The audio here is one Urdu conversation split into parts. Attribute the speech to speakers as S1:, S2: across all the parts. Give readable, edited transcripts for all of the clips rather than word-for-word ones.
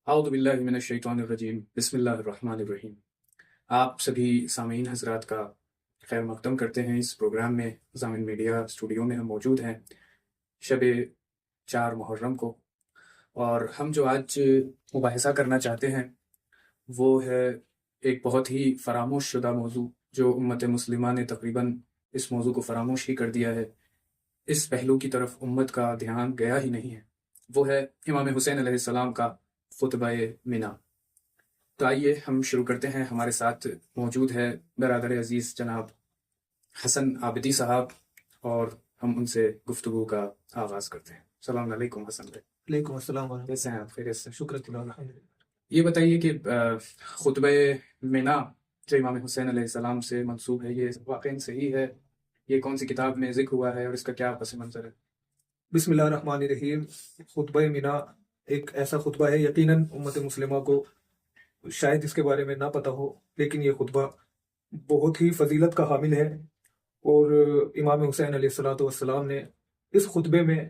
S1: اعوذ باللہ من الشیطان الرجیم بسم اللہ الرحمن الرحیم۔ آپ سبھی سامعین حضرات کا خیر مقدم کرتے ہیں۔ اس پروگرام میں ضامن میڈیا اسٹوڈیو میں ہم موجود ہیں شب 4 محرم کو، اور ہم جو آج مباحثہ کرنا چاہتے ہیں وہ ہے ایک بہت ہی فراموش شدہ موضوع، جو امت مسلمہ نے تقریباً اس موضوع کو فراموش ہی کر دیا ہے۔ اس پہلو کی طرف امت کا دھیان گیا ہی نہیں ہے، وہ ہے امام حسین علیہ السلام کا خطبہ مینا۔ تو آئیے ہم شروع کرتے ہیں۔ ہمارے ساتھ موجود ہے برادر عزیز جناب حسن عابدی صاحب، اور ہم ان سے گفتگو کا آغاز کرتے ہیں۔ السلام علیکم حسن بھائی۔
S2: وعلیکم السلام ورحمۃ
S1: کیسے ہیں آپ؟ خیریت سے؟
S2: شکر اللہ الحمدللہ۔
S1: یہ بتائیے کہ خطبہ مینا جو امام حسین علیہ السلام سے منسوب ہے، یہ واقعی صحیح ہے؟ یہ کون سی کتاب میں ذکر ہوا ہے اور اس کا کیا پس منظر ہے؟
S2: بسم اللہ الرحمن الرحیم۔ خطبہ مینا ایک ایسا خطبہ ہے، یقیناً امت مسلمہ کو شاید اس کے بارے میں نہ پتہ ہو، لیکن یہ خطبہ بہت ہی فضیلت کا حامل ہے، اور امام حسین علیہ السلام نے اس خطبے میں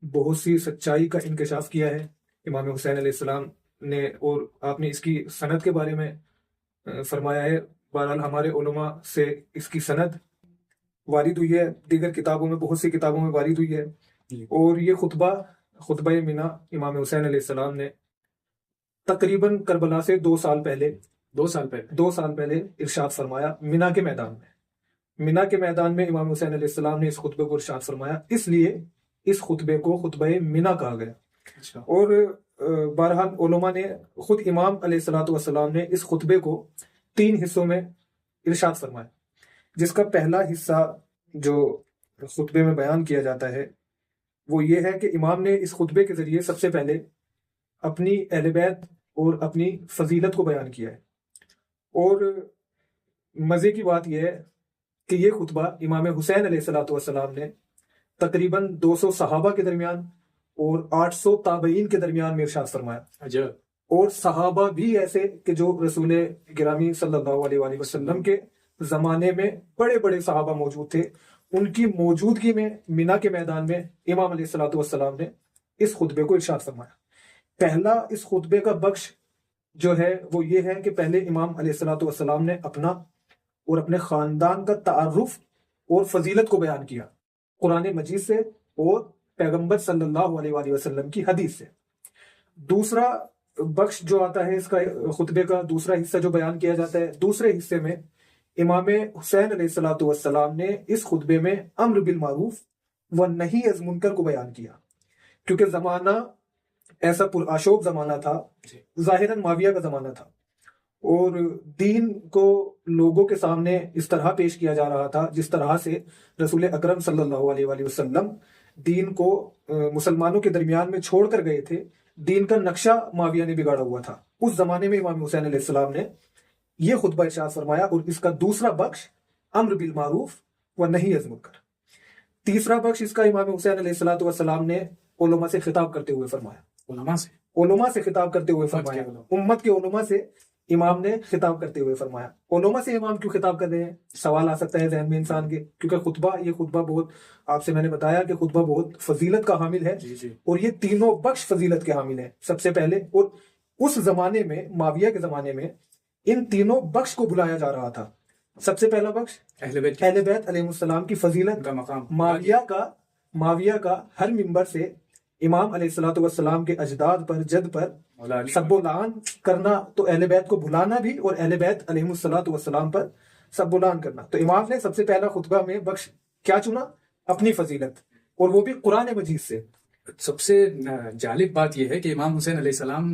S2: بہت سی سچائی کا انکشاف کیا ہے۔ امام حسین علیہ السلام نے، اور آپ نے اس کی سند کے بارے میں فرمایا ہے، بہرحال ہمارے علماء سے اس کی سند وارد ہوئی ہے، دیگر کتابوں میں، بہت سی کتابوں میں وارد ہوئی ہے۔ اور یہ خطبہ مینا امام حسین علیہ السلام نے تقریباً کربلا سے 2 سال پہلے ارشاد فرمایا مینا کے میدان میں امام حسین علیہ السلام نے اس خطبے کو ارشاد فرمایا، اس لیے اس خطبے کو خطبہ مینا کہا گیا۔ اور بہرحال علماء نے، خود امام علیہ السلام نے اس خطبے کو 3 حصوں میں ارشاد فرمایا، جس کا پہلا حصہ جو خطبے میں بیان کیا جاتا ہے وہ یہ ہے کہ امام نے اس خطبے کے ذریعے سب سے پہلے اپنی اہل بیت اور اپنی فضیلت کو بیان کیا ہے۔ اور مزے کی بات یہ ہے کہ یہ خطبہ امام حسین علیہ السلام نے تقریباً 200 صحابہ کے درمیان اور 800 تابعین کے درمیان میں ارشاد فرمایا۔ اور صحابہ بھی ایسے کہ جو رسول گرامی صلی اللہ علیہ وسلم کے زمانے میں بڑے بڑے صحابہ موجود تھے، ان کی موجودگی میں مینا کے میدان میں امام علیہ السلام نے اس خطبے کو ارشاد فرمایا۔ پہلا اس خطبے کا بخش جو ہے وہ یہ ہے کہ پہلے امام علیہ السلام نے اپنا اور اپنے خاندان کا تعارف اور فضیلت کو بیان کیا، قرآن مجید سے اور پیغمبر صلی اللہ علیہ وسلم کی حدیث سے۔ دوسرا بخش جو آتا ہے اس کا، خطبے کا دوسرا حصہ جو بیان کیا جاتا ہے، دوسرے حصے میں امام حسین علیہ السلام نے اس خطبے میں امر بالمعروف و نہی از منکر کو بیان کیا، کیونکہ زمانہ ایسا پرآشوب زمانہ تھا، ظاہراً معاویہ کا زمانہ تھا، اور دین کو لوگوں کے سامنے اس طرح پیش کیا جا رہا تھا جس طرح سے رسول اکرم صلی اللہ علیہ وسلم دین کو مسلمانوں کے درمیان میں چھوڑ کر گئے تھے۔ دین کا نقشہ معاویہ نے بگاڑا ہوا تھا۔ اس زمانے میں امام حسین علیہ السلام نے یہ خطبہ ارشاد فرمایا، اور اس کا دوسرا بخش امر بالمعروف و نہی از منکر۔ تیسرا بخش اس کا امام حسین علیہ السلام نے علماء سے خطاب کرتے ہوئے فرمایا، علماء سے خطاب کرتے ہوئے فرمایا، امت کے علماء سے امام نے خطاب کرتے ہوئے فرمایا۔ علماء سے امام کیوں خطاب کر رہے ہیں؟ سوال آ سکتا ہے ذہن میں انسان کے، کیونکہ یہ خطبہ بہت، آپ سے میں نے بتایا کہ خطبہ بہت فضیلت کا حامل ہے، اور یہ تینوں بخش فضیلت کے حامل ہیں۔ سب سے پہلے، اور اس زمانے میں، معاویہ کے زمانے میں، ان تینوں بخش کو بلایا جا رہا تھا۔ سب سے پہلا بخش اہل بیت علیہ السلام کی فضیلت کا مقام۔ معاویہ کا ہر منبر سے امام علیہ السلام کے اجداد پر، جد پر سب و لعن کرنا، تو اہل بیت کو بلانا بھی، اور اہل بیت علیہ السلام پر سب و لعن کرنا۔ تو امام نے سب سے پہلا خطبہ میں بخش کیا چنا؟ اپنی فضیلت، اور وہ بھی قرآن مجید سے۔
S1: سب سے جالب بات یہ ہے کہ امام حسین علیہ السلام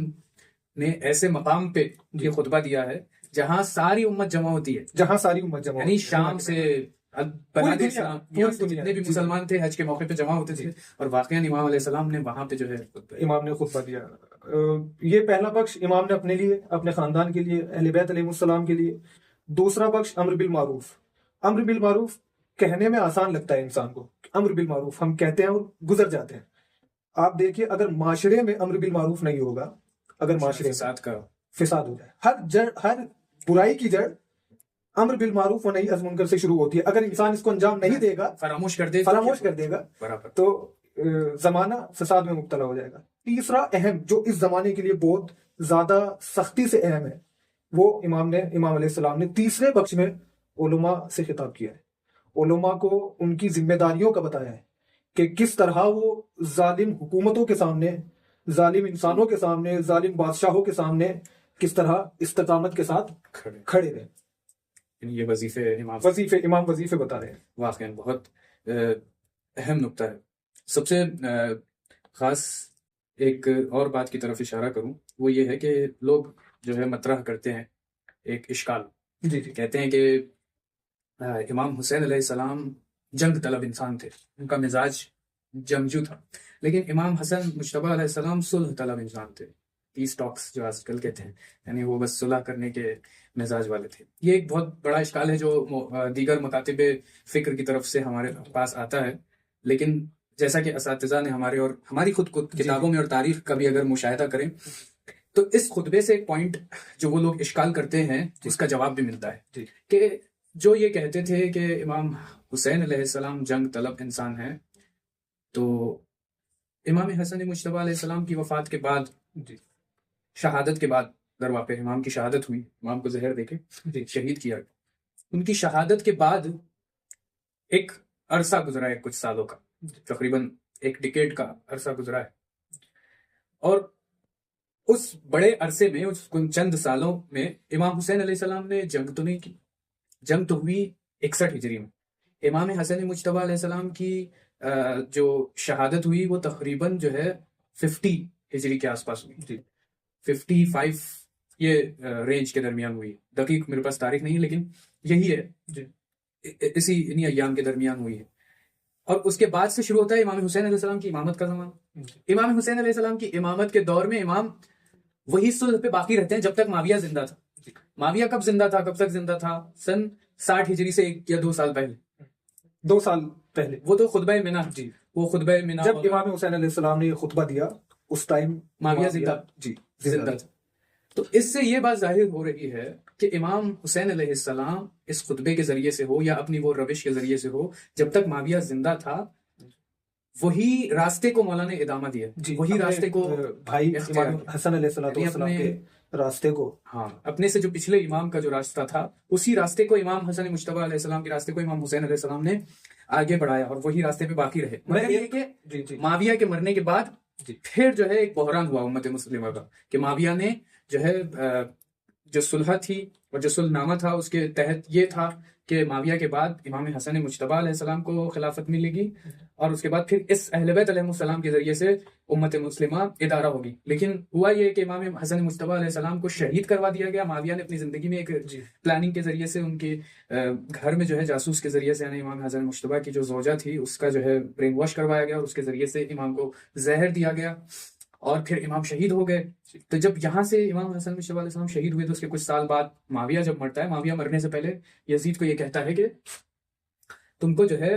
S1: نے ایسے مقام پہ یہ خطبہ دیا ہے جہاں ساری امت جمع ہوتی ہے، یعنی شام سے جتنے بھی مسلمان تھے حج کے موقع پہ جمع ہوتے تھے، اور واقعاً امام علیہ السلام نے وہاں پہ جو ہے
S2: امام نے خطبہ دیا۔ یہ پہلا بخش امام نے اپنے لیے، اپنے خاندان کے لیے، اہل بیت علیہ السلام کے لیے۔ دوسرا بخش امر بالمعروف کہنے میں آسان لگتا ہے انسان کو، امر بالمعروف ہم کہتے ہیں اور گزر جاتے ہیں۔ آپ دیکھیے، اگر معاشرے میں امر بالمعروف نہیں ہوگا، اگر معاشرے فساد ہو جائے، ہر برائی کی جڑ امر بالمعروف و نہی از منکر سے شروع ہوتی ہے۔ اگر انسان اس کو انجام نہیں دے گا، فراموش کر دے گا تو زمانہ فساد میں مبتلا ہو جائے گا۔ تیسرا اہم، جو اس زمانے کے لیے بہت زیادہ سختی سے اہم ہے وہ امام علیہ السلام نے تیسرے بخش میں علماء سے خطاب کیا ہے، علماء کو ان کی ذمہ داریوں کا بتایا ہے کہ کس طرح وہ ظالم حکومتوں کے سامنے، ظالم انسانوں کے سامنے، ظالم بادشاہوں کے سامنے کس طرح استقامت کے ساتھ کھڑے رہے۔
S1: یہ امام
S2: وظیفے بتا رہے ہیں۔
S1: واقعاً بہت اہم نقطہ ہے۔ سب سے خاص ایک اور بات کی طرف اشارہ کروں، وہ یہ ہے کہ لوگ جو ہے مطرح کرتے ہیں ایک اشکال، کہتے ہیں کہ امام حسین علیہ السلام جنگ طلب انسان تھے، ان کا مزاج جنگجو تھا، لیکن امام حسن مجتبیٰ علیہ السلام صلح طلب انسان تھے، پیس ٹاکس جو آج کل کہتے ہیں، یعنی وہ بس صلح کرنے کے مزاج والے تھے۔ یہ ایک بہت بڑا اشکال ہے جو دیگر مکاتب فکر کی طرف سے ہمارے پاس آتا ہے، لیکن جیسا کہ اساتذہ نے ہماری خود کتابوں میں اور تاریخ کا بھی اگر مشاہدہ کریں تو اس خطبے سے ایک پوائنٹ جو وہ لوگ اشکال کرتے ہیں اس کا جواب بھی ملتا ہے کہ جو یہ کہتے تھے کہ امام حسین علیہ السلام جنگ طلب انسان ہیں، تو امام حسن مجتبیٰ علیہ السلام کی وفات کے بعد، شہادت کے بعد، در واقع امام کی شہادت ہوئی، امام کو زہر دے کے شہید کیا، ان کی شہادت کے بعد ایک عرصہ گزرا ہے، کچھ سالوں کا، تقریباً ایک ڈیکیڈ کا عرصہ گزرا ہے، اور اس بڑے عرصے میں، اس چند سالوں میں امام حسین علیہ السلام نے جنگ تو نہیں کی، جنگ تو ہوئی 61 ہجری میں۔ امام حسن مجتبیٰ علیہ السلام کی جو شہادت ہوئی وہ تقریباً جو ہے 50 ہجری کے آس پاس ہوئی، 55 یہ رینج کے درمیان ہوئی، دقیق میرے پاس تاریخ نہیں ہے لیکن یہی ہے، انہی ایام کے درمیان ہوئی ہے۔ اور اس کے بعد سے شروع ہوتا ہے امام حسین علیہ السلام کی امامت کا زمانہ۔ امام حسین علیہ السلام کی امامت کے دور میں امام وہی صلح پہ باقی رہتے ہیں جب تک معاویہ زندہ تھا۔ معاویہ کب زندہ تھا، کب تک زندہ تھا؟ سن 60 ہجری سے 1 یا 2 سال پہلے،
S2: 2 سال پہلے، وہ
S1: تو خطبہ منا، وہ خطبہ منا
S2: جب امام حسین علیہ السلام نے یہ خطبہ دیا اس ٹائم
S1: معاویہ زندہ تھا۔ تو اس سے یہ بات ظاہر ہو رہی ہے کہ امام حسین علیہ السلام اس خطبے کے ذریعے سے ہو یا اپنی وہ روش کے ذریعے سے ہو، جب تک معاویہ زندہ تھا وہی راستے کو مولا نے ادامہ دیا، وہی راستے کو
S2: بھائی امام حسن علیہ السلام کے راستے کو،
S1: اپنے سے جو پچھلے امام کا جو راستہ تھا اسی راستے کو، امام حسن مجتبیٰ علیہ السلام کے راستے کو امام حسین علیہ السلام نے آگے بڑھایا اور وہی راستے پہ باقی رہے۔ مگر یہ کہ معاویہ کے مرنے کے بعد پھر جو ہے ایک بحران ہوا امت مسلمہ کا، کہ معاویہ نے جو ہے جو صلح تھی اور جو صلح نامہ تھا اس کے تحت یہ تھا کہ معاویہ کے بعد امام حسن مجتبیٰ علیہ السلام کو خلافت ملے گی، اور اس کے بعد پھر اس اہل بیت علیہ السلام کے ذریعے سے امت مسلمہ ادارہ ہوگی۔ لیکن ہوا یہ کہ امام حسن مجتبیٰ علیہ السلام کو شہید کروا دیا گیا۔ معاویہ نے اپنی زندگی میں ایک پلاننگ کے ذریعے سے ان کے گھر میں جو ہے جاسوس کے ذریعے سے، یعنی امام حسن مجتبیٰ کی جو زوجہ تھی اس کا جو ہے برین واش کروایا گیا اور اس کے ذریعے سے امام کو زہر دیا گیا اور پھر امام شہید ہو گئے۔ تو جب یہاں سے امام حسن مجتبیٰ علیہ السلام شہید ہوئے تو اس کے کچھ سال بعد معاویہ جب مرتا ہے، معاویہ مرنے سے پہلے یزید کو یہ کہتا ہے کہ تم کو جو ہے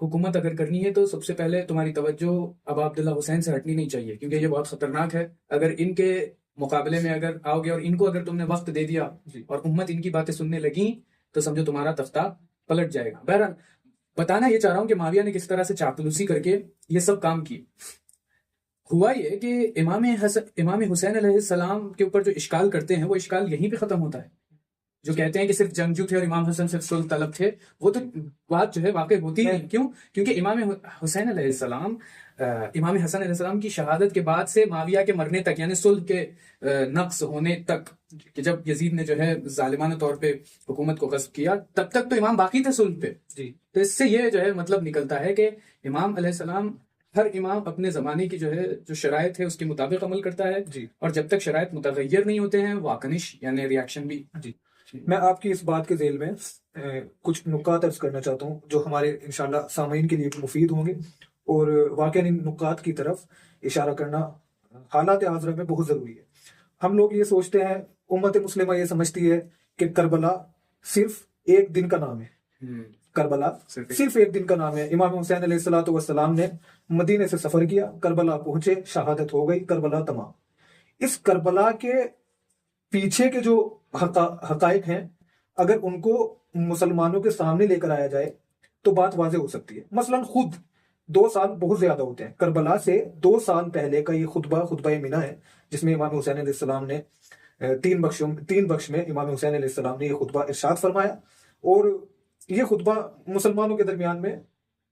S1: حکومت اگر کرنی ہے تو سب سے پہلے تمہاری توجہ ابا عبداللہ حسین سے ہٹنی نہیں چاہیے، کیونکہ یہ بہت خطرناک ہے، اگر ان کے مقابلے میں اگر آؤ گے اور ان کو اگر تم نے وقت دے دیا اور امت ان کی باتیں سننے لگی تو سمجھو تمہارا تختہ پلٹ جائے گا۔ بہرحال بتانا یہ چاہ رہا ہوں کہ معاویہ نے کس طرح سے چاپلوسی کر کے یہ سب کام کی۔ ہوا یہ کہ امام حسین علیہ السلام کے اوپر جو اشکال کرتے ہیں وہ اشکال یہیں پہ ختم ہوتا ہے۔ جو کہتے ہیں کہ صرف جنگجو تھے اور امام حسن صرف صلح طلب تھے، وہ تو بات جو ہے واقع ہوتی نہیں۔ کیوں؟ کیونکہ امام حسین علیہ السلام، امام حسن علیہ السلام کی شہادت کے بعد سے معاویہ کے مرنے تک، یعنی صلح کے نقص ہونے تک، کہ جب یزید نے جو ہے ظالمانہ طور پہ حکومت کو غصب کیا، تب تک تو امام باقی تھے صلح پہ۔ تو اس سے یہ جو ہے مطلب نکلتا ہے کہ امام علیہ السلام، ہر امام اپنے زمانے کی جو ہے جو شرائط ہے اس کے مطابق عمل کرتا ہے، اور جب تک شرائط متغیر نہیں ہوتے ہیں واکنش یعنی ریاکشن بھی۔
S2: میں آپ کی اس بات کے ذیل میں کچھ نکات عرض کرنا چاہتا ہوں جو ہمارے انشاءاللہ سامعین کے لیے مفید ہوں گے، اور واقعی ان نکات کی طرف اشارہ کرنا حالات حاضرہ میں بہت ضروری ہے۔ ہم لوگ یہ سوچتے ہیں، امت مسلمہ یہ سمجھتی ہے کہ کربلا صرف ایک دن کا نام ہے، کربلا صرف ایک دن کا نام ہے۔ امام حسین علیہ السلام نے مدینے سے سفر کیا، کربلا پہنچے، شہادت ہو گئی، کربلا تمام۔ اس کربلا کے پیچھے کے جو حقائق ہیں اگر ان کو مسلمانوں کے سامنے لے کر آیا جائے تو بات واضح ہو سکتی ہے۔ مثلا خود 2 سال بہت زیادہ ہوتے ہیں. کربلا سے 2 سال پہلے کا یہ خطبہ مینا ہے، جس میں امام حسین علیہ السلام نے 3 بخش میں امام حسین علیہ السلام نے یہ خطبہ ارشاد فرمایا. اور یہ خطبہ مسلمانوں کے درمیان میں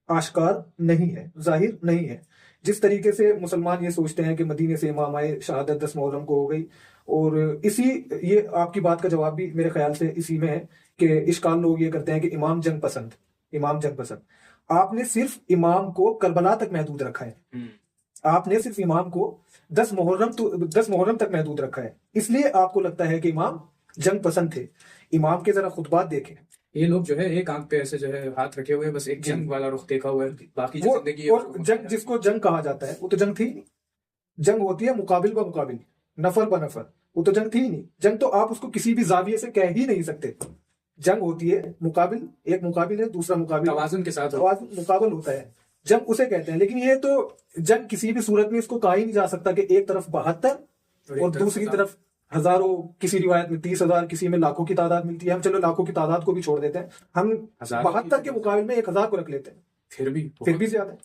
S2: آشکار نہیں ہے، ظاہر نہیں ہے. جس طریقے سے مسلمان یہ سوچتے ہیں کہ مدینے سے امام آئے، شہادت 10 محرم کو ہو گئی، اور یہ آپ کی بات کا جواب بھی میرے خیال سے اسی میں ہے کہ اشکال لوگ یہ کرتے ہیں کہ امام جنگ پسند. آپ نے صرف امام کو کربلا تک محدود رکھا ہے. آپ نے صرف امام کو 10 محرم تک محدود رکھا ہے. اس لیے آپ کو لگتا ہے کہ امام جنگ پسند تھے. امام کے ذرا خطبات دیکھیں.
S1: یہ لوگ جو ہے ایک آنکھ پہ ایسے جو ہے ہاتھ رکھے ہوئے، بس ایک جنگ والا رخ دیکھا ہوا ہے، باقی جو زندگی ہے
S2: اور جنگ جس کو جنگ کہا جاتا ہے وہ تو جنگ تھی نہیں. جنگ ہوتی ہے مقابل بہ مقابل، نفر بہ نفر. وہ تو جنگ تھی نہیں. جنگ تو آپ اس کو کسی بھی زاویے سے کہہ ہی نہیں سکتے. جنگ ہوتی ہے مقابل، ایک مقابل ہے، دوسرا مقابل،
S1: توازن کے ساتھ
S2: مقابل ہوتا ہے، جنگ اسے کہتے ہیں. لیکن یہ تو جنگ کسی بھی صورت میں اس کو کہا ہی نہیں جا سکتا کہ ایک طرف 72 اور دوسری طرف ہزاروں، کسی روایت میں 30,000، کسی میں لاکھوں کی تعداد ملتی ہے. ہم چلو لاکھوں کی تعداد کو بھی چھوڑ دیتے ہیں، ہم 72 کے مقابل میں 1000 کو رکھ لیتے ہیں، پھر بھی زیادہ ہے.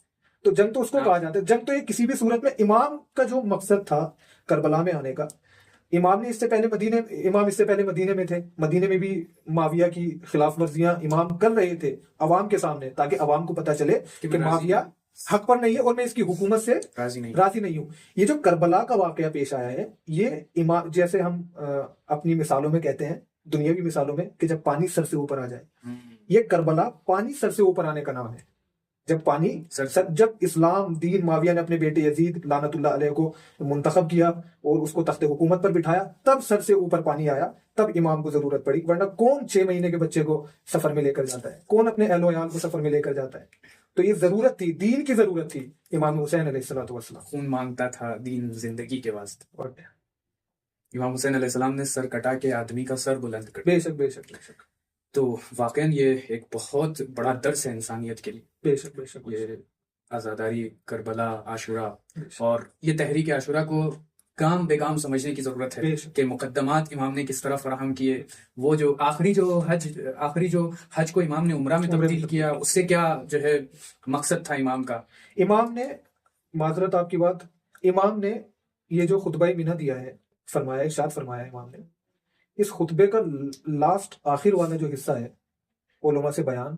S2: تو جنگ تو اس کو کہا جاتا ہے. جنگ تو یہ کسی بھی صورت میں امام کا جو مقصد تھا کربلا میں آنے کا، امام اس سے پہلے مدینے میں تھے. مدینے میں بھی معاویہ کی خلاف ورزیاں امام کر رہے تھے عوام کے سامنے، تاکہ عوام کو پتہ چلے کہ معاویہ حق پر نہیں ہے اور میں اس کی حکومت سے راضی نہیں ہوں. یہ جو کربلا کا واقعہ پیش آیا ہے، یہ امام، جیسے ہم اپنی مثالوں میں کہتے ہیں، دنیاوی مثالوں میں، کہ جب پانی سر سے اوپر آ جائے، یہ کربلا پانی سر سے اوپر آنے کا نام ہے. جب اسلام دین معاویہ نے اپنے بیٹے یزید لعنت اللہ علیہ کو منتخب کیا اور اس کو تخت حکومت پر بٹھایا، تب سر سے اوپر پانی آیا، تب امام کو ضرورت پڑی. ورنہ کون 6 مہینے کے بچے کو سفر میں لے کر جاتا ہے؟ کون اپنے اہل و عیال کو سفر میں لے کر جاتا ہے؟ تو یہ ضرورت تھی، دین کی ضرورت تھی. امام حسین علیہ السلام
S1: خون مانگتا تھا دین زندگی کے واسطے، اور امام حسین علیہ السلام نے سر کٹا کے آدمی کا سر بلند کر دیا.
S2: بے شک.
S1: تو واقعاً یہ ایک بہت بڑا درس ہے انسانیت کے لیے.
S2: بے شک.
S1: یہ آزاداری، کربلا، عاشورہ، اور یہ تحریک عاشورہ کو کام بے کام سمجھنے کی ضرورت ہے کہ مقدمات امام نے کس طرح فراہم کیے. وہ جو آخری جو حج کو امام نے عمرہ میں تبدیل کیا، اس سے کیا جو ہے مقصد تھا امام کا.
S2: امام نے، معذرت آپ کی بات، امام نے یہ جو خطبہ مینا دیا ہے، فرمایا، ارشاد فرمایا امام نے، اس خطبے کا لاسٹ آخر والا جو حصہ ہے، علماء سے بیان،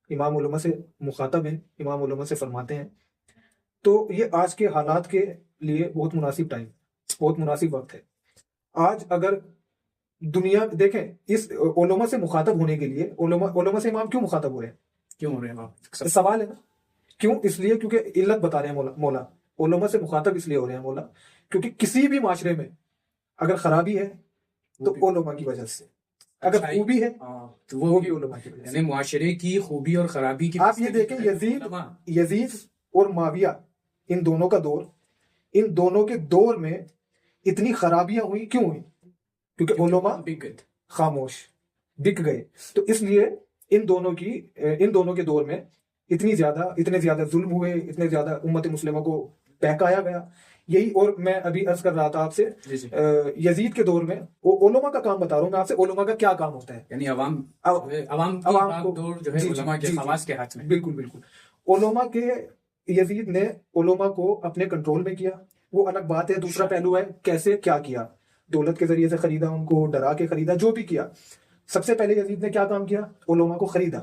S2: امام علماء سے مخاطب ہیں، امام علماء سے فرماتے ہیں. تو یہ آج کے حالات کے لیے بہت مناسب ٹائم، بہت مناسب وقت ہے. آج اگر دنیا دیکھیں، اس علماء سے مخاطب ہونے کے لیے، علماء سے امام کیوں مخاطب ہو رہے ہیں؟
S1: کیوں ہو رہے ہیں امام؟
S2: سوال ہے نا. کیوں؟ اس لیے کیونکہ علت بتا رہے ہیں مولا. علماء سے مخاطب اس لیے ہو رہے ہیں مولا کیونکہ کسی بھی معاشرے میں اگر خرابی ہے تو علماء کی وجہ سے، اگر خوبی ہے تو وہ بھی علماء کی وجہ سے.
S1: یعنی معاشرے کی خوبی اور خرابی کی
S2: آپ یہ دیکھیں، یزید اور معاویہ، ان دونوں کا دور، ان دونوں کے دور میں اتنی خرابیاں ہوئی. کیوں ہوئی؟ کیونکہ علماء خاموش بک گئے. تو اس لیے ان دونوں کے دور میں اتنے زیادہ ظلم ہوئے، اتنے زیادہ امت مسلمہ کو بہکایا گیا. یہی، اور میں ابھی عرض کر رہا تھا آپ سے، یزید کے دور میں علماء کا کام بتا رہا ہوں میں آپ سے، علماء کا کیا کام ہوتا ہے.
S1: یعنی عوام کو جو ہے علماء کے خواص کے ہاتھ میں.
S2: بالکل. علماء کے، یزید نے علماء کو اپنے کنٹرول میں کیا، وہ الگ بات ہے. دوسرا پہلو ہے کیسے کیا کیا، دولت کے ذریعے سے خریدا، ان کو ڈرا کے خریدا، جو بھی کیا. سب سے پہلے یزید نے کیا کام کیا؟ علماء کو خریدا.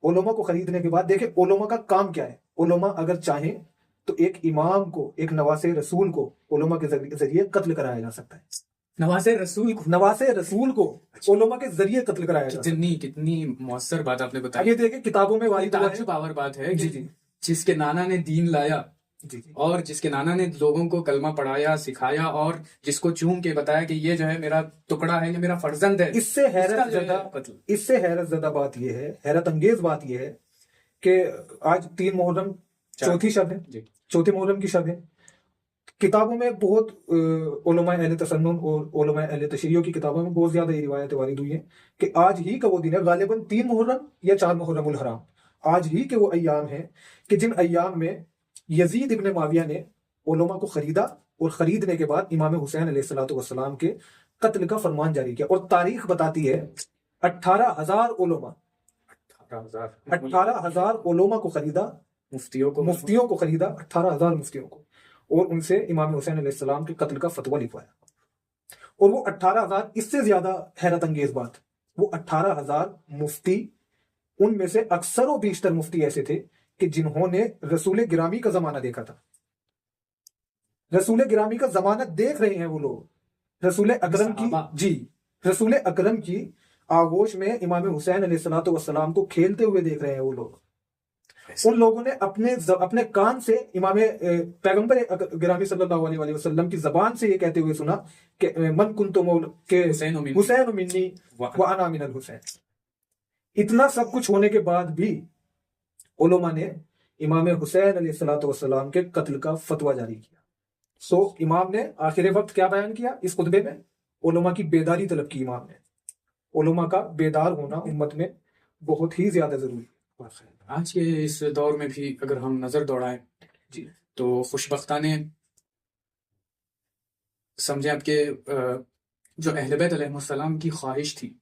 S2: علماء کو خریدنے کے بعد دیکھیں علماء کا کام کیا ہے. علماء اگر چاہیں تو ایک امام کو، ایک نواس رسول کو علماء کے ذریعے قتل کرایا جا سکتا ہے. نواس رسول کو علماء کے ذریعے قتل کرایا جا سکتا ہے.
S1: کتنی مؤثر بات آپ نے بتائی.
S2: یہ دیکھیں کتابوں میں وارد
S1: پاور بات ہے. جس کے نانا نے دین لایا، اور جس کے نانا نے لوگوں کو کلمہ پڑھایا، سکھایا، اور جس کو چوم کے بتایا کہ یہ جو ہے میرا ٹکڑا ہے، یہ میرا فرزند ہے.
S2: اس سے حیرت زدہ بات یہ ہے، حیرت انگیز بات یہ ہے کہ آج 3 محرم چوتھی شب ہے، چوتھے محرم کی شب ہے. کتابوں میں بہت، علماء اہل تسنن اور علماء اہل تشریع کی کتابوں میں بہت زیادہ یہ روایتیں وارد ہوئی ہیں کہ آج ہی کا وہ دن ہے، غالباً 3 محرم یا 4 محرم الحرام. آج ہی کے وہ ایام ہیں کہ جن ایام میں یزید ابن معاویہ نے علماء کو خریدا، اور خریدنے کے بعد امام حسین علیہ السلام کے قتل کا فرمان جاری کیا. اور تاریخ بتاتی ہے 18,000 علماء کو خریدا مفتیوں کو خریدا، 18,000 مفتیوں کو، اور ان سے امام حسین علیہ السلام کے قتل کا فتویٰ لکھوایا. اور وہ 18,000، اس سے زیادہ حیرت انگیز بات، وہ 18,000 مفتی، ان میں سے اکثر و بیشتر مفتی ایسے تھے کہ جنہوں نے رسول گرامی کا زمانہ دیکھا تھا. رسول گرامی کا زمانہ دیکھ رہے ہیں وہ لوگ، رسول اکرم کی رسول اکرم کی آغوش میں امام حسین علیہ السلام کو کھیلتے ہوئے دیکھ رہے ہیں وہ لوگ. ان لوگوں نے اپنے کان سے امام پیغمبر گرامی صلی اللہ علیہ وسلم کی زبان سے یہ کہتے ہوئے سنا کہ من کنت کہ حسین منی وانا من الحسین. اتنا سب کچھ ہونے کے بعد بھی علماء نے امام حسین علیہ السلام کے قتل کا فتویٰ جاری کیا. سو امام نے آخر وقت کیا بیان کیا اس خطبے میں؟ علماء کی بیداری طلب کی. امام نے علماء کا بیدار ہونا امت میں بہت ہی زیادہ ضروری ہے.
S1: آج کے اس دور میں بھی اگر ہم نظر دوڑائیں تو خوشبختانہ سمجھیں آپ کہ جو اہل بیت علیہ السلام کی خواہش تھی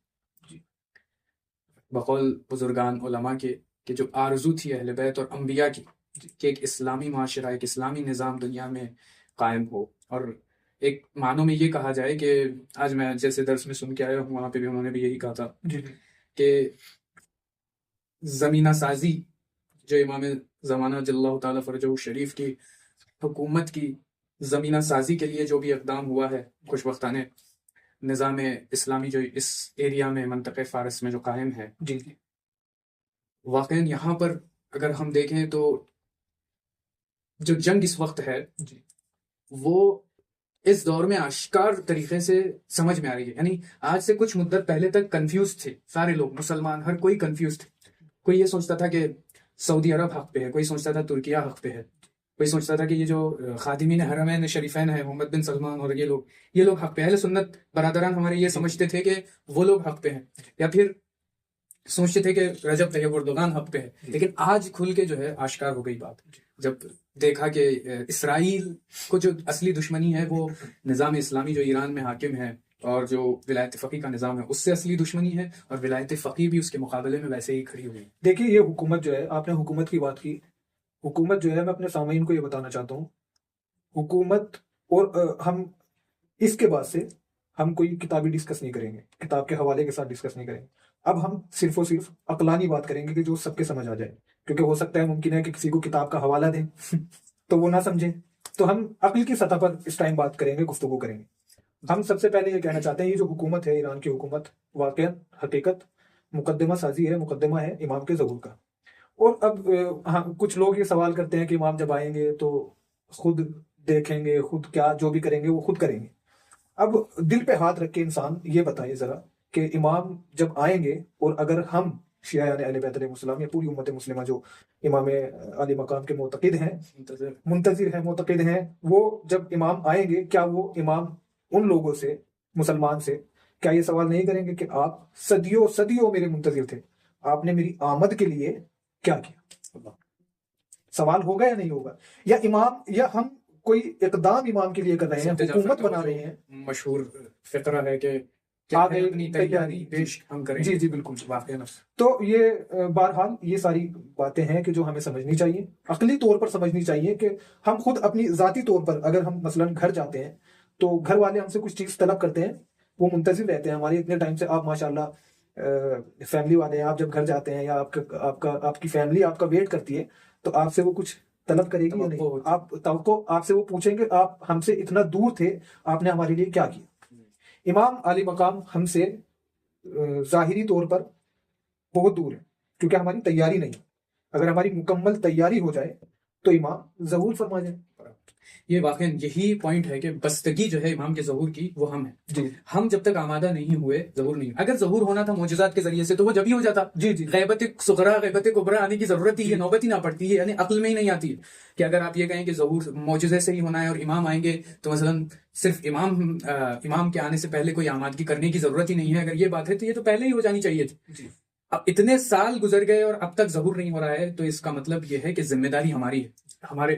S1: بقول بزرگان علماء کے، کہ جو آرزو تھی اہل بیت اور انبیاء کی کہ ایک اسلامی معاشرہ، ایک اسلامی نظام دنیا میں قائم ہو. اور ایک معنوں میں یہ کہا جائے کہ آج میں جیسے درس میں سن کے آیا ہوں، وہاں پہ بھی انہوں نے بھی یہی کہا تھا کہ زمینہ سازی جو امام زمانہ جل اللہ تعالیٰ فرجہ شریف کی حکومت کی زمینہ سازی کے لیے جو بھی اقدام ہوا ہے، خوشبختانہ نظام اسلامی جو اس ایریا میں منطقہ فارس میں جو قائم ہے، واقعاً یہاں پر اگر ہم دیکھیں تو جو جنگ اس وقت ہے وہ اس دور میں آشکار طریقے سے سمجھ میں آ رہی ہے. یعنی آج سے کچھ مدت پہلے تک کنفیوز تھے سارے لوگ، مسلمان ہر کوئی کنفیوز تھے. کوئی یہ سوچتا تھا کہ سعودی عرب حق پہ ہے، کوئی سوچتا تھا ترکیہ حق پہ ہے، کوئی سوچتا تھا کہ یہ جو خادمین حرمین شریفین ہیں محمد بن سلمان اور یہ لوگ حق پہ. اہل سنت برادران ہمارے یہ سمجھتے تھے کہ وہ لوگ حق پہ ہیں، یا پھر سوچتے تھے کہ رجب طیب اردوغان حق پہ ہے. لیکن آج کھل کے جو ہے آشکار ہو گئی بات، جب دیکھا کہ اسرائیل کو جو اصلی دشمنی ہے وہ نظام اسلامی جو ایران میں حاکم ہے اور جو ولایت فقیہ کا نظام ہے اس سے اصلی دشمنی ہے، اور ولایت فقیہ بھی اس کے مقابلے میں ویسے ہی کھڑی ہوئی.
S2: دیکھیے یہ حکومت جو ہے، آپ نے حکومت کی بات کی، حکومت جو ہے میں اپنے سامعین کو یہ بتانا چاہتا ہوں، حکومت اور ہم اس کے بعد سے ہم کوئی کتابی ڈسکس نہیں کریں گے، کتاب کے حوالے کے ساتھ ڈسکس نہیں کریں گے. اب ہم صرف اور صرف عقلانی بات کریں گے کہ جو سب کے سمجھ آ جائے، کیونکہ ہو سکتا ہے ممکن ہے کہ کسی کو کتاب کا حوالہ دیں تو وہ نہ سمجھیں. تو ہم عقل کی سطح پر اس ٹائم بات کریں گے، گفتگو کریں گے. ہم سب سے پہلے یہ کہنا چاہتے ہیں یہ جو حکومت ہے ایران کی حکومت واقعا حقیقت مقدمہ سازی ہے، مقدمہ ہے امام کے ظہور کا. اور اب کچھ لوگ یہ سوال کرتے ہیں کہ امام جب آئیں گے تو خود دیکھیں گے، خود کیا جو بھی کریں گے وہ خود کریں گے. اب دل پہ ہاتھ رکھ کے انسان یہ بتائے ذرا کہ امام جب آئیں گے، اور اگر ہم شیعہ اہل بیت علیہ السلام یا پوری امت مسلمہ جو امام علی مقام کے معتقد ہیں، منتظر ہیں، معتقد ہیں، وہ جب امام آئیں گے کیا وہ امام ان لوگوں سے، مسلمان سے کیا یہ سوال نہیں کریں گے کہ آپ صدیوں صدیوں میرے منتظر تھے، آپ نے میری آمد کے لیے کیا کیا؟ سوال ہوگا یا نہیں ہوگا؟ یا امام، یا ہم کوئی اقدام امام کے لیے کر رہے ہیں، حکومت بنا رہے ہیں.
S1: مشہور فقرہ ہے کہ
S2: اپنی تیاری
S1: پیش ہم کریں.
S2: جی بالکل واقعی نفس. تو یہ بہرحال یہ ساری باتیں ہیں کہ جو ہمیں سمجھنی چاہیے، عقلی طور پر سمجھنی چاہیے کہ ہم خود اپنی ذاتی طور پر اگر ہم مثلا گھر جاتے ہیں تو گھر والے ہم سے کچھ چیز طلب کرتے ہیں، وہ منتظر رہتے ہیں ہمارے اتنے ٹائم سے. آپ ماشاءاللہ فیملی والے ہیں، آپ جب گھر جاتے ہیں یا آپ کی فیملی آپ کا ویٹ کرتی ہے تو آپ سے وہ کچھ طلب کرے گی یا نہیں؟ آپ توقع، آپ سے وہ پوچھیں گے آپ ہم سے اتنا دور تھے، آپ نے ہمارے لیے کیا کیا؟ امام علی مقام ہم سے ظاہری طور پر بہت دور ہے کیونکہ ہماری تیاری نہیں. اگر ہماری مکمل تیاری ہو جائے تو امام ظہور فرما جائے.
S1: یہ واقعی یہی پوائنٹ ہے کہ بستگی جو ہے امام کے ظہور کی وہ ہم ہیں. ہم جب تک آمادہ نہیں ہوئے ظہور نہیں. اگر ظہور ہونا تھا معجزات کے ذریعے سے تو وہ جب ہی ہو جاتا. غیبت صغرا غیبت کبرا آنے کی ضرورت ہی ہے، نوبت ہی نہ پڑتی ہے. یعنی عقل میں ہی نہیں آتی ہے کہ اگر آپ یہ کہیں کہ ظہور معجزے سے ہی ہونا ہے اور امام آئیں گے تو مثلا صرف امام کے آنے سے پہلے کوئی آمادگی کرنے کی ضرورت ہی نہیں ہے. اگر یہ بات ہے تو یہ تو پہلے ہی ہو جانی چاہیے تھی. اب اتنے سال گزر گئے اور اب تک ظہور نہیں ہو رہا ہے تو اس کا مطلب یہ ہے کہ ذمہ داری ہماری ہے. ہمارے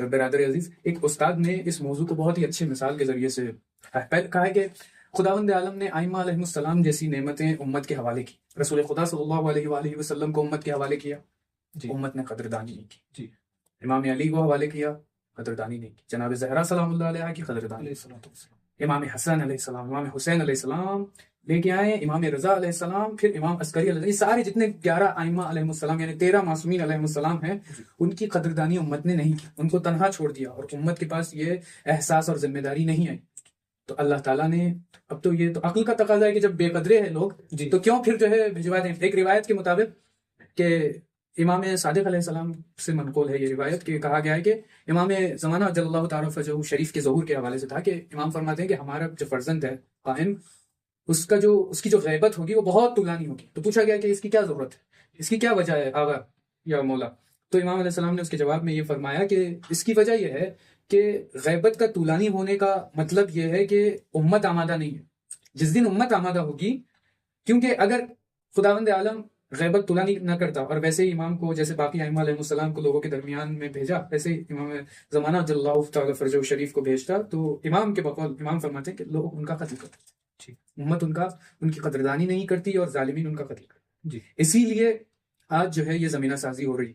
S1: برادر عزیز ایک استاد نے اس موضوع کو بہت ہی اچھی مثال کے ذریعے سے کہا ہے کہ خداوند عالم نے ائمہ علیہ السلام جیسی نعمتیں امت کے حوالے کی. رسول خدا صلی اللہ علیہ وآلہ وسلم کو امت کے حوالے کیا،
S2: جی
S1: امت نے قدردانی نہیں کی.
S2: جی
S1: امام علی کو حوالے کیا، قدردانی نہیں کی. جناب زہرا سلام اللہ علیہ کی قدردانی.
S2: علیہ الصلوۃ والسلام.
S1: امام حسن علیہ السلام، امام حسین علیہ السلام لے کے آئے، امام رضا علیہ السلام، پھر امام عسکری علیہ السلام. یہ سارے جتنے 11 ائمہ علیہ السلام یعنی 13 معصومین علیہ السلام ہیں، ان کی قدردانی امت نے نہیں کی، ان کو تنہا چھوڑ دیا، اور امت کے پاس یہ احساس اور ذمہ داری نہیں آئی. تو اللہ تعالیٰ نے اب تو یہ تو عقل کا تقاضا ہے کہ جب بے قدرے ہیں لوگ
S2: جی
S1: تو کیوں پھر جو ہے بھجوا دیں. ایک روایت کے مطابق کہ امام صادق علیہ السلام سے منقول ہے یہ روایت کہ کہا گیا ہے کہ امام زمانہ جل اللہ تعالیٰ فجرہ شریف کے ظہور کے حوالے سے تھا کہ امام فرماتے ہیں کہ ہمارا جو فرزند ہے قائم، اس کی جو غیبت ہوگی وہ بہت طولانی ہوگی. تو پوچھا گیا کہ اس کی کیا ضرورت ہے، اس کی کیا وجہ ہے آغا یا مولا؟ تو امام علیہ السلام نے اس کے جواب میں یہ فرمایا کہ اس کی وجہ یہ ہے کہ غیبت کا طولانی ہونے کا مطلب یہ ہے کہ امت آمادہ نہیں ہے. جس دن امت آمادہ ہوگی، کیونکہ اگر خداوند عالم غیبت طولانی نہ کرتا اور ویسے ہی امام کو جیسے باقی ائمہ علیہ السلام کو لوگوں کے درمیان میں بھیجا، ویسے ہی امام زمانہ جل اللہ تعالیٰ فرجہ شریف کو بھیجتا، تو امام کے بقول امام فرماتے ہیں کہ لوگ ان کا قتل کرتے، امت ان کی قدردانی نہیں کرتی اور ظالمین ان کا قتل کرتے.
S2: جی
S1: اسی لیے آج جو ہے یہ زمینہ سازی ہو رہی،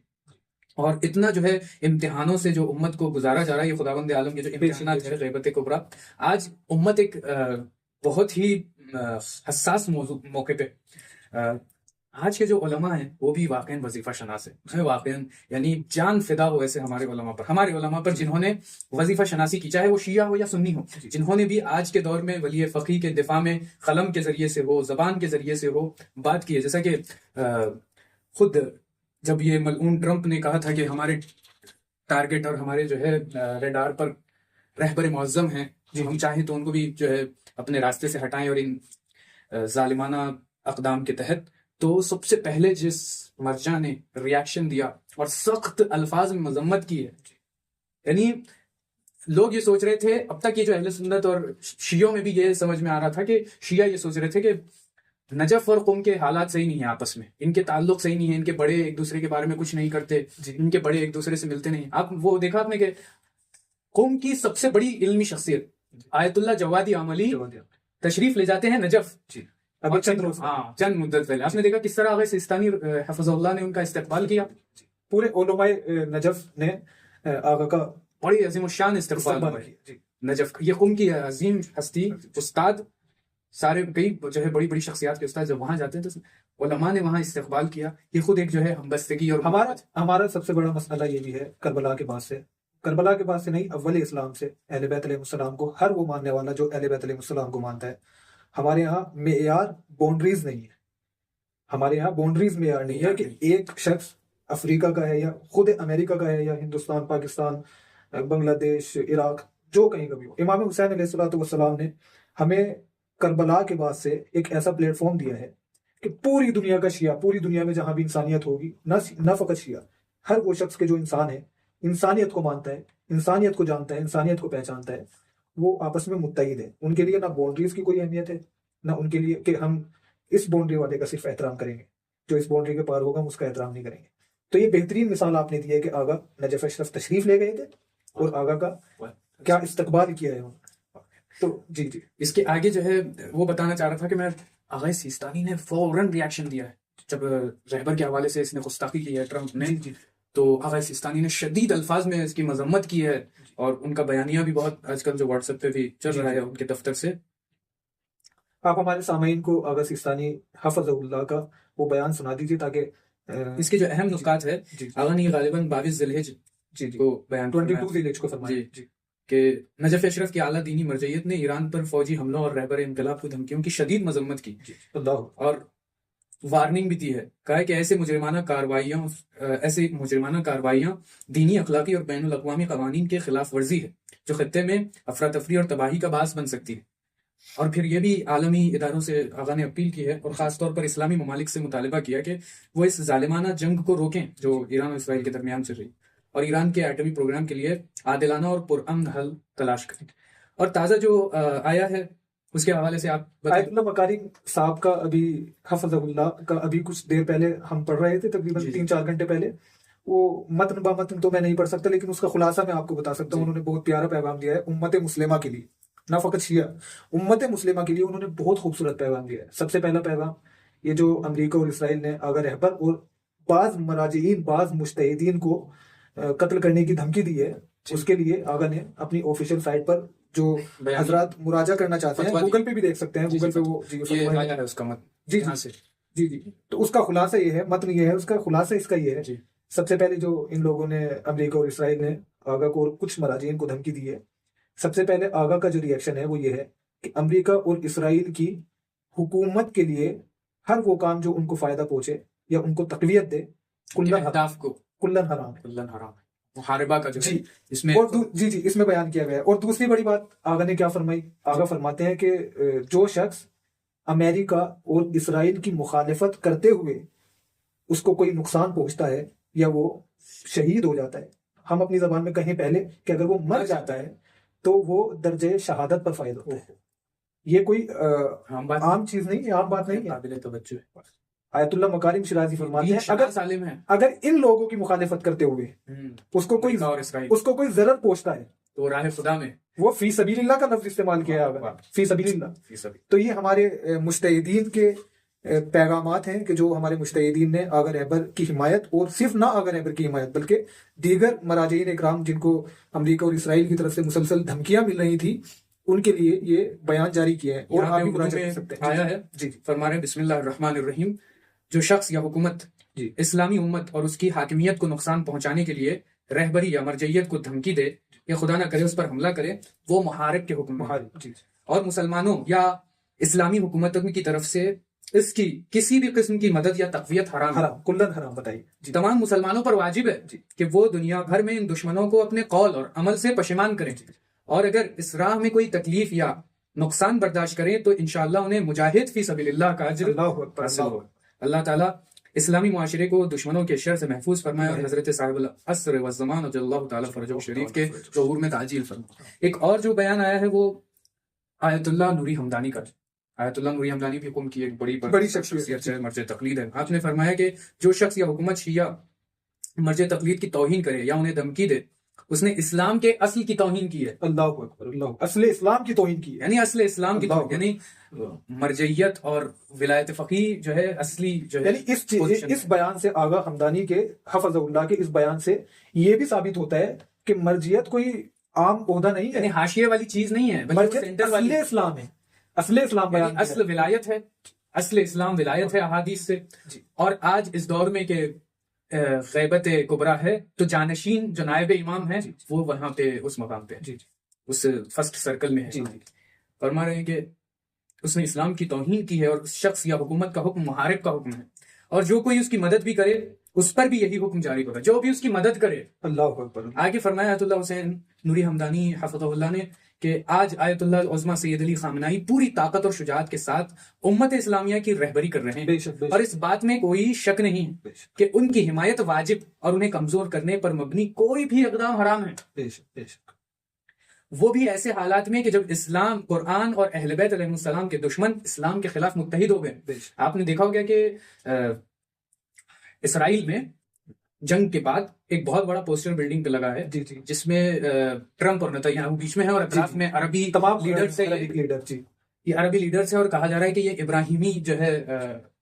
S1: اور اتنا جو ہے امتحانوں سے جو امت کو گزارا جا رہا ہے، یہ خداوند عالم کے جو امتحانات ہے غیبت کبریٰ، آج امت ایک بہت ہی حساس موقع پہ آج کے جو علماء ہیں وہ بھی واقعاً وظیفہ شناس ہیں، واقعاً یعنی جان فدا ہو ایسے ہمارے علماء پر جنہوں نے وظیفہ شناسی کی، چاہے وہ شیعہ ہو یا سنی ہو، جنہوں نے بھی آج کے دور میں ولی فقیہ کے دفاع میں قلم کے ذریعے سے ہو، زبان کے ذریعے سے ہو بات کی ہے. جیسا کہ خود جب یہ ملعون ٹرمپ نے کہا تھا کہ ہمارے ٹارگٹ اور ہمارے جو ہے ریڈار پر رہبر معظم ہیں، ہم چاہیں تو ان کو بھی جو ہے اپنے راستے سے ہٹائیں اور ان ظالمانہ اقدام کے تحت، تو سب سے پہلے جس مرجع نے ریاکشن دیا اور سخت الفاظ میں مذمت کی ہے، یعنی لوگ یہ سوچ رہے تھے اب تک، یہ جو اہل سنت اور شیعوں میں بھی یہ سمجھ میں آ رہا تھا کہ شیعہ یہ سوچ رہے تھے کہ نجف اور قم کے حالات صحیح نہیں ہیں، آپس میں ان کے تعلق صحیح نہیں ہے، ان کے بڑے ایک دوسرے کے بارے میں کچھ نہیں کرتے، ان کے بڑے ایک دوسرے سے ملتے نہیں. آپ وہ دیکھا آپ نے کہ قم کی سب سے بڑی علمی شخصیت آیت اللہ جوادی عملی تشریف لے جاتے ہیں نجف، چند مدت پہلے آپ نے دیکھا کس طرح آغا سیستانی حفظ اللہ نے ان کا استقبال کیا.
S2: پورے علماء نجف نے آقا کا
S1: بڑی عظیم الشان استقبال کیا نجف. یہ قم کی عظیم ہستی استاد، سارے کئی جو ہے بڑی بڑی شخصیات کے استاد جب وہاں جاتے ہیں تو علماء نے وہاں استقبال کیا. یہ خود ایک جو ہے ہمبستگی. اور
S2: ہمارا سب سے بڑا مسئلہ یہ بھی ہے کربلا کے بعد سے نہیں، اول اسلام سے اہل بیت علیہ السلام کو ہر وہ ماننے والا جو اہل بیت علیہ السلام کو مانتا ہے، ہمارے یہاں معیار باؤنڈریز نہیں ہے. ہمارے یہاں باؤنڈریز معیار نہیں ہے کہ ایک شخص افریقہ کا ہے یا خود امریکہ کا ہے یا ہندوستان، پاکستان، بنگلہ دیش، عراق، جو کہیں کا بھی ہو. امام حسین علیہ الصلوۃ والسلام نے ہمیں کربلا کے بعد سے ایک ایسا پلیٹ فارم دیا ہے کہ پوری دنیا کا شیعہ، پوری دنیا میں جہاں بھی انسانیت ہوگی، نہ فقط شیعہ، ہر وہ شخص کے جو انسان ہے، انسانیت کو مانتا ہے، انسانیت کو جانتا ہے، انسانیت کو پہچانتا ہے، وہ آپس میں متحد ہے. ان کے لیے نہ باؤنڈریز کی کوئی اہمیت ہے، نہ ان کے لیے کہ ہم اس باؤنڈری والے کا صرف احترام کریں گے، جو اس باؤنڈری کے پار ہوگا ہم اس کا احترام نہیں کریں گے. تو یہ بہترین مثال آپ نے دی ہے کہ آغا نجف اشرف تشریف لے گئے تھے اور آغا کا کیا استقبال کیا ہے. تو جی
S1: اس کے آگے جو ہے وہ بتانا چاہ رہا تھا کہ میں آغا سیستانی نے فوراً ریاکشن دیا ہے جب رہبر کے حوالے سے اس نے گستاخی کی ہے ٹرمپ نے، تو آغا سیستانی نے شدید الفاظ میں اس کی مذمت کی ہے، اور ان کا بیانیہ بھی بہت آج کل جو واٹس ایپ پہ بھی چل رہا ہے ان کے دفتر سے.
S2: آپ ہمارے سامعین کو آغا سیستانی حفظ اللہ کا وہ بیان سنا دیجیے تاکہ
S1: اس کے جو اہم نکات ہے. آغا نے غالباً 22 ذی الحج کو بیان
S2: 22 ذی الحج کو فرمایا
S1: کہ نجف اشرف کی اعلیٰ دینی مرجعیت نے ایران پر فوجی حملوں اور رہبر انقلاب کو دھمکیوں کی شدید مذمت کی، اور وارننگ بھی دی ہے. کہا ہے کہ ایسے مجرمانہ کارروائیاں دینی، اخلاقی اور بین الاقوامی قوانین کے خلاف ورزی ہے جو خطے میں افراتفری اور تباہی کا باعث بن سکتی ہے. اور پھر یہ بھی عالمی اداروں سے آغا نے اپیل کی ہے اور خاص طور پر اسلامی ممالک سے مطالبہ کیا کہ وہ اس ظالمانہ جنگ کو روکیں جو ایران اور اسرائیل کے درمیان چل رہی، اور ایران کے ایٹمی پروگرام کے لیے عادلانہ اور پرامن حل تلاش کریں. اور تازہ جو آیا ہے اس کے حوالے سے آپ
S2: آیت اللہ مکاری صاحب کا ابھی حفظ اللہ کا ابھی کچھ دیر پہلے ہم پڑھ رہے تھے، تقریباً 3-4 گھنٹے پہلے. وہ متن با متن تو میں نہیں پڑھ سکتا، لیکن اس کا خلاصہ میں آپ کو بتا سکتا ہوں. انہوں نے بہت پیارا پیغام دیا ہے امت مسلمہ کے لیے، نہ فقط شیعہ، امت مسلمہ کے لیے انہوں نے بہت خوبصورت پیغام دیا ہے. سب سے پہلا پیغام یہ جو امریکہ اور اسرائیل نے آغا رہبر اور بعض مراجعین بعض مجتہدین کو قتل کرنے کی دھمکی دی ہے. اس کے لیے آغا نے اپنی آفیشیل سائٹ پر جو حضرات مراجعہ کرنا چاہتے ہیں گوگل پہ بھی دیکھ سکتے ہیں, گوگل پہ وہ جی جی جی تو اس کا خلاصہ یہ ہے, متن یہ ہے, اس کا خلاصہ اس کا یہ ہے. سب سے پہلے جو ان لوگوں نے امریکہ اور اسرائیل نے آغا کو اور کچھ مراجعین کو دھمکی دی ہے, سب سے پہلے آغا کا جو ریئیکشن ہے وہ یہ ہے کہ امریکہ اور اسرائیل کی حکومت کے لیے ہر وہ کام جو ان کو فائدہ پہنچے یا ان کو تقویت دے کلن حرام ہے.
S1: محاربہ کا جو
S2: جی
S1: اس میں
S2: جی اس میں بیان کیا گیا ہے. اور دوسری بڑی بات آغا نے کیا فرمائی, آغا فرماتے ہیں کہ جو شخص امریکہ اور اسرائیل کی مخالفت کرتے ہوئے اس کو کوئی نقصان پہنچتا ہے یا وہ شہید ہو جاتا ہے, ہم اپنی زبان میں کہیں پہلے کہ اگر وہ مر جاتا ہے تو وہ درجے شہادت پر فائز ہوتا ہے. یہ کوئی عام چیز نہیں ہے, عام بات نہیں ہے,
S1: قابل توجہ ہے.
S2: آیت اللہ مکارم شیرازی فرماتے ہیں اگر ان لوگوں کی مخالفت کرتے ہوئے اس کو کوئی ضرر پہنچتا ہے
S1: تو راہ خدا میں
S2: وہ فی سبیل اللہ کا لفظ استعمال کیا ہے, فی سبیل اللہ. تو یہ ہمارے مجتہدین کے پیغامات ہیں کہ جو ہمارے مجتہدین نے آغا رہبر کی حمایت, اور صرف نہ آغا رہبر کی حمایت بلکہ دیگر مراجعین اکرام جن کو امریکہ اور اسرائیل کی طرف سے مسلسل دھمکیاں مل رہی تھی ان کے لیے یہ بیان جاری کیا ہے. اور آپ بھی مراجعہ کر سکتے ہیں.
S1: آیا ہے جی فرما رہے بسم اللہ الرحمن الرحیم, جو شخص یا حکومت اسلامی امت اور اس کی حاکمیت کو نقصان پہنچانے کے لیے رہبری یا مرجعیت کو دھمکی دے یا خدا نہ کرے اس پر حملہ کرے وہ محارب کے حکم میں, اور مسلمانوں یا اسلامی حکومتوں کی طرف سے اس کی کسی بھی قسم کی مدد یا تقویت حرام
S2: کلن حرام. بتائیے
S1: تمام مسلمانوں پر واجب ہے کہ وہ دنیا بھر میں ان دشمنوں کو اپنے قول اور عمل سے پشیمان کریں, اور اگر اس راہ میں کوئی تکلیف یا نقصان برداشت کریں تو انشاءاللہ انہیں مجاہد فی سبیل اللہ کا اجر حاصل ہو. اللہ تعالیٰ اسلامی معاشرے کو دشمنوں کے شر سے محفوظ فرمائے اور حضرت صاحب العصر والزمان رضی اللہ تعالیٰ فرجہ شریف کے ظہور میں تعجیل فرمائے. ایک اور جو بیان آیا ہے وہ آیت اللہ نوری ہمدانی کا. آیت اللہ نوری ہمدانی بھی حکم کی ایک بڑی شخصیت ہے, مرجع تقلید ہے. آپ نے فرمایا کہ جو شخص یا حکومت شیعہ مرجع تقلید کی توہین کرے یا انہیں دھمکی دے اس نے اسلام کے اصل کی توہین کی ہے.
S2: اللہ اکبر, اللہ اصل اسلام کی توہین کی ہے,
S1: یعنی اصل اسلام کی توہین, یعنی مرجعیت اور ولایت فقیہ جو ہے اصلی جو ہے.
S2: یعنی اس بیان سے آغا حمدانی کے حفظ اللہ کے اس بیان سے یہ بھی ثابت ہوتا ہے کہ مرجعیت کوئی عام عہدہ نہیں ہے,
S1: یعنی حاشیے والی چیز نہیں ہے,
S2: مرجعیت اصل اسلام ہے, اصل اسلام بیان,
S1: اصل ولایت ہے, اصل اسلام ولایت ہے احادیث سے. اور آج اس دور میں کہ غیبت کبرا ہے تو جانشین جو نائب امام ہے وہ وہاں پہ اس مقام پہ اس فرسٹ سرکل میں ہے. فرما رہے ہیں کہ اس نے اسلام کی توہین کی ہے اور اس شخص یا حکومت کا حکم محارب کا حکم ہے, اور جو کوئی اس کی مدد بھی کرے اس پر بھی یہی حکم جاری ہوگا, جو بھی اس کی مدد کرے.
S2: اللہ اکبر.
S1: آگے فرمایا آیت اللہ حسین نوری ہمدانی حفظہ اللہ نے کہ آج آیت اللہ العظمیٰ سید علی خامنہئی پوری طاقت اور شجاعت کے ساتھ امت اسلامیہ کی رہبری کر رہے ہیں, اور اس بات میں کوئی شک نہیں کہ ان کی حمایت واجب اور انہیں کمزور کرنے پر مبنی کوئی بھی اقدام حرام ہے, وہ بھی ایسے حالات میں کہ جب اسلام, قرآن اور اہل بیت علیہ السلام کے دشمن اسلام کے خلاف متحد ہو گئے. آپ نے دیکھا ہوگا کہ اسرائیل میں جنگ کے بعد ایک بہت بڑا پوسٹر بلڈنگ پہ لگا ہے جس میں ٹرمپ اور نتنیاہو بیچ میں ہے, اور اطراف میں عربی لیڈرز ہیں, یہ عربی لیڈرز ہیں, اور کہا جا رہا ہے کہ یہ ابراہیمی جو ہے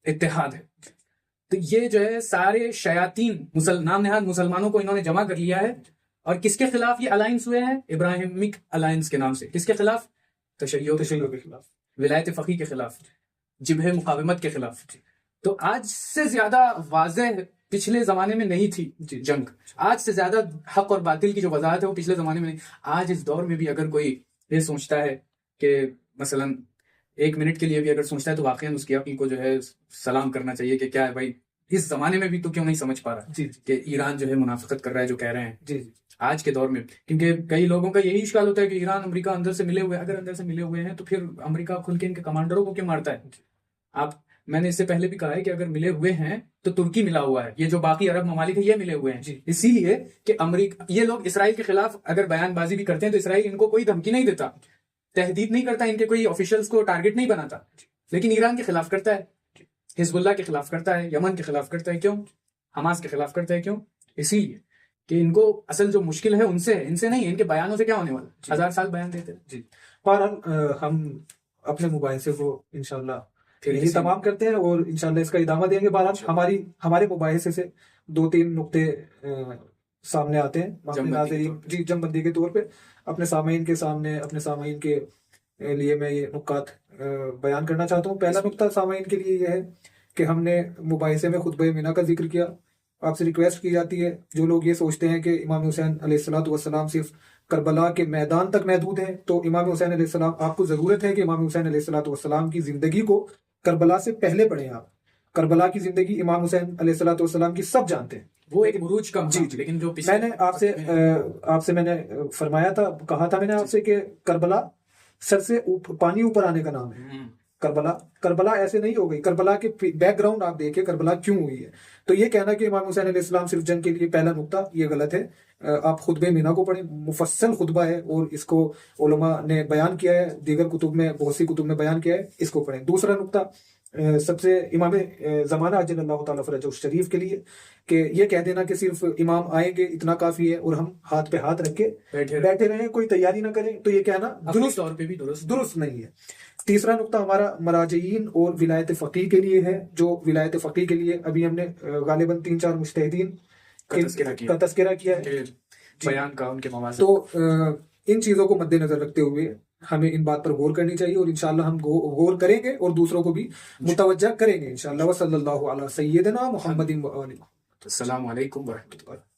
S1: اتحاد ہے. تو یہ جو ہے سارے شیاطین نام نہاد مسلمانوں کو انہوں نے جمع کر لیا ہے, اور کس کے خلاف یہ الائنس ہوئے ہیں؟ ابراہیمک الائنس کے نام سے. کس کے خلاف؟ تشیع کے خلاف, ولایت فقیہ کے خلاف, جبہہ مقاومت کے خلاف. تو آج سے زیادہ واضح پچھلے زمانے میں نہیں تھی جنگ, آج سے زیادہ حق اور باطل کی جو وضاحت ہے وہ پچھلے زمانے میں نہیں. آج اس دور میں بھی اگر کوئی یہ سوچتا ہے کہ مثلا ایک منٹ کے لیے بھی اگر سوچتا ہے تو واقعاً اس کی عقل کو جو ہے سلام کرنا چاہیے کہ کیا ہے بھائی, اس زمانے میں بھی تو کیوں نہیں سمجھ پا رہا کہ ایران جو ہے منافقت کر رہا ہے جو کہہ رہے ہیں آج کے دور میں. کیونکہ کئی لوگوں کا یہی اشکال ہوتا ہے کہ ایران امریکہ اندر سے ملے ہوئے, اگر اندر سے ملے ہوئے ہیں تو پھر امریکہ کھل کے ان کے کمانڈروں کو کیوں مارتا ہے؟ میں نے اس سے پہلے بھی کہا ہے کہ اگر ملے ہوئے ہیں تو ترکی ملا ہوا ہے, یہ جو باقی عرب ممالک ہیں یہ ملے ہوئے ہیں. اسی لیے کہ امریکہ, یہ لوگ اسرائیل کے خلاف اگر بیان بازی بھی کرتے ہیں تو اسرائیل ان کو کوئی دھمکی نہیں دیتا, تہدید نہیں کرتا, ان کے کوئی آفیشلز کو ٹارگٹ نہیں بناتا, لیکن ایران کے خلاف کرتا ہے, حزب اللہ کے خلاف کرتا ہے, یمن کے خلاف کرتا ہے. کیوں؟ حماس کے خلاف کرتا ہے. کیوں؟ اسی لیے کہ ان کو اصل جو مشکل ہے ان سے نہیں, ان کے بیانوں سے کیا ہونے والا, 1000 سال بیان دیتے ہیں.
S2: بہرحال ہم اپنے مباحثے کو انشاءاللہ
S1: پھر
S2: یہی تمام کرتے ہیں اور انشاءاللہ اس کا ادامہ دیں گے. بہرحال ہمارے مباحثے سے 2-3 نقطے سامنے آتے ہیں اپنے ناظرین جی جم بندی کے طور پہ اپنے سامعین کے سامنے، اپنے سامعین کے لیے میں یہ نکات بیان کرنا چاہتا ہوں. پہلا نقطہ سامعین کے لیے یہ ہے کہ ہم نے مباحثے میں خطبہ مینا کا ذکر کیا. آپ سے ریکویسٹ کی جاتی ہے جو لوگ یہ سوچتے ہیں کہ امام حسین علیہ الصلوۃ والسلام صرف کربلا کے میدان تک محدود ہیں، تو امام حسین علیہ السلام، آپ کو ضرورت ہے کہ امام حسین علیہ الصلوۃ والسلام کی زندگی کو کربلا سے پہلے پڑھیں. آپ کربلا کی زندگی امام حسین علیہ الصلوۃ والسلام کی سب جانتے ہیں،
S1: وہ ایک عروج کا
S2: جی
S1: جی. لیکن جو
S2: میں نے آپ سے میں نے فرمایا تھا، کہا تھا میں نے آپ سے کہ کربلا سر سے پانی اوپر آنے کا نام ہے. کربلا ایسے نہیں ہو گئی. کربلا کے بیک گراؤنڈ آپ دیکھیں کربلا کیوں ہوئی ہے. تو یہ کہنا کہ امام حسین علیہ السلام صرف جنگ کے لیے، پہلا نقطہ یہ غلط ہے. آپ خطبہ مینا کو پڑھیں، مفصل خطبہ ہے اور اس کو علماء نے بیان کیا ہے، دیگر کتب میں، بہت سی کتب میں بیان کیا ہے، اس کو پڑھیں. دوسرا نقطہ سب سے امام زمانہ عجل اللہ تعالیٰ فرجہ الشریف کے لیے کہ یہ کہہ دینا کہ صرف امام آئیں گے اتنا کافی ہے اور ہم ہاتھ پہ ہاتھ رکھ کے بیٹھے رہیں، کوئی تیاری نہ کریں، تو یہ کہنا درست طور پہ بھی درست نہیں ہے. تیسرا نقطہ ہمارا مراجعین اور ولایت فقیہ کے لیے ہے. جو ولایت فقیہ کے لیے ابھی ہم نے غالباً 3-4 مجتہدین کا تذکرہ کیا ہے
S1: بیان کا، ان کے مواضع.
S2: تو ان چیزوں کو مد نظر رکھتے ہوئے ہمیں ان بات پر غور کرنی چاہیے اور انشاءاللہ ہم غور کریں گے اور دوسروں کو بھی متوجہ کریں گے انشاءاللہ. وصلی اللہ علی سیدنا محمد و آلہ.
S1: السلام علیکم ورحمۃ اللہ.